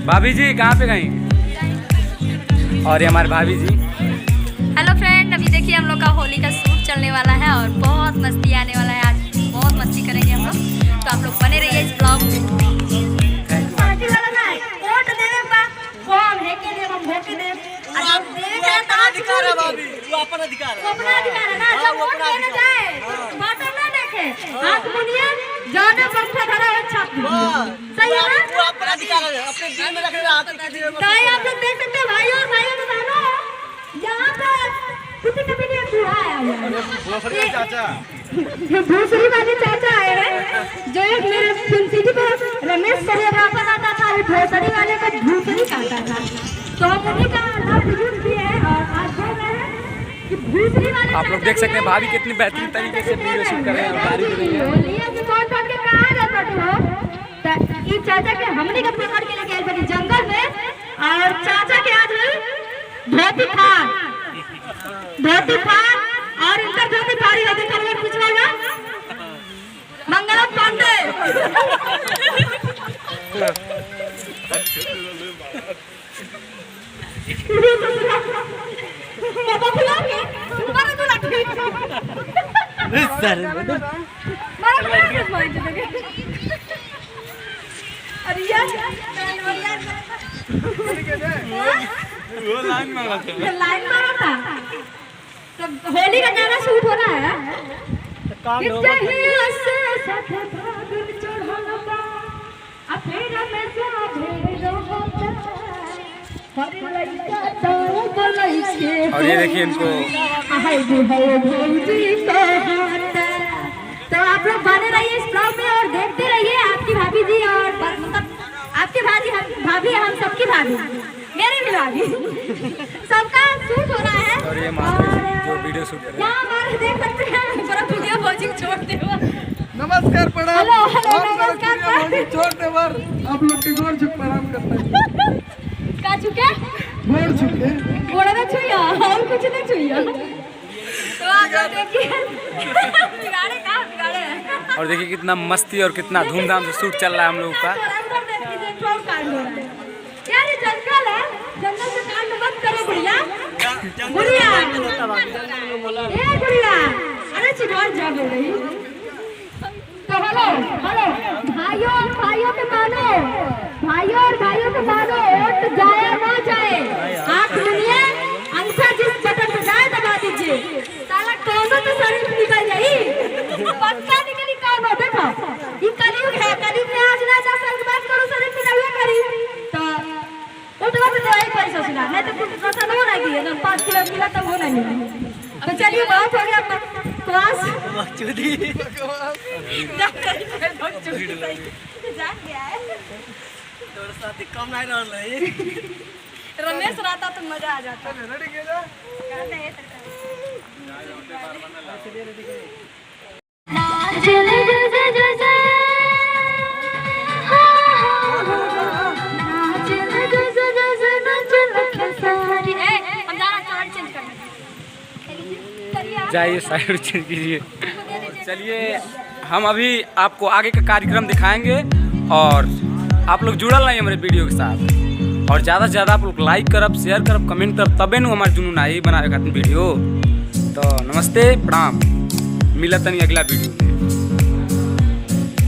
भाभी जी कहाँ पे गई? और ये हमारे भाभी जी। हेलो फ्रेंड, अभी देखिए हम लोग का होली का शूट चलने वाला है और बहुत मस्ती आने वाला है। आज बहुत मस्ती करेंगे हम लोग, तो आप लोग बने रहिए इस ब्लॉग में। ज्यादा पंखा धरा है छत सही है ना? वो अपना अधिकार है, अपने दिल में रखने हाथ ताई आप लोग देख सकते हैं भाइयों और बहनों, यहाँ पे किसी कभी नहीं बूढ़ा आया हुआ है। भोसड़ी चाचा, भोसड़ी वाले चाचा आए हैं जो एक मेरे सिटी पे रमेश कोरियोग्राफर आता था, वो भोसड़ी वाले का भूसड़ी काटा था, तो हम उन्हीं का नाम यूज किए हैं और आज बोल रहे हैं कि भूसड़ी वाले। आप लोग देख सकते हैं भाभी कितनी बेहतरीन तरीके से वीडियो शूट कर रहे हैं। चाचा के हमने का पकड़ के लेके आए बड़ी जंगल में, और चाचा के आज धोती फाड़ और इनका धोती फाड़ी है। देखो लोग कुछ होगा मंगलम पांडे बाबा खुला के मारे तो लाठी सर मारे तो लाठी वो लाइन मारा था। तो होली का गाना शूट हो रहा है। और ये देखिए इनको। तो आप लोग बने रहिए इस ब्लॉग में और देखते रहिए। आपकी भाभी जी और मतलब आपकी भाभी हम सबकी भाभी, मेरी भी भाभी, सबका शूट हो रहा है। और ये जो वीडियो शूट कर रहे हैं, हमारे देख सकते हैं पूरा वीडियो कोचिंग छोड़ते हुए। नमस्कार प्रणाम। हेलो नमस्कार छोड़ने बार आप लोग के गोड़ छुप प्रणाम करते हैं। का चुके गोड़ छुके गोड़ा ना छुइया और कुछ नहीं छुइया। तो आप लोग देखिए बिगाड़े। और देखिए कितना मस्ती और कितना धूमधाम से शूट चल रहा है हम लोग का। यार ये जंगल है, जंगल से कांड मत करो गुड़िया। गुड़िया ए गुड़िया, अरे चिढ़ाड़ जा बोल रही। तो हेलो भाइयों और भाइयों के मानो, वोट जाए ना जाए, हाथ मुनिए, अंगूठा जिस बटन पे जाए दबा दीजिए। साला कौन तो शरीर निकल जाई, पक्का निकली कौन हो। देखो ये कलयुग है, कलयुग में आज ना जा सकते बात करो शरीर निकलवे करी। तो उठवा तो एक बार सोचना, नहीं तो कुछ पता हो ना कि अगर 5 किलो मिला तब हो नहीं। तो चलिए बहुत हो गया क्लास चुदी जान गया है। तोर साथी कम नहीं रहल है। रमेश रहता तो मजा आ जाता। रेडी के जा जाइए साइड चेंज कीजिए। चलिए हम अभी आपको आगे का कार्यक्रम दिखाएंगे और आप लोग जुड़ल नहीं हमारे वीडियो के साथ, और ज़्यादा से ज़्यादा आप लोग लाइक करब, शेयर करब, कमेंट करब, तबे नु हमारे जुनून आई बनावे खातिर वीडियो। तो नमस्ते प्रणाम, मिलत नहीं अगला वीडियो में।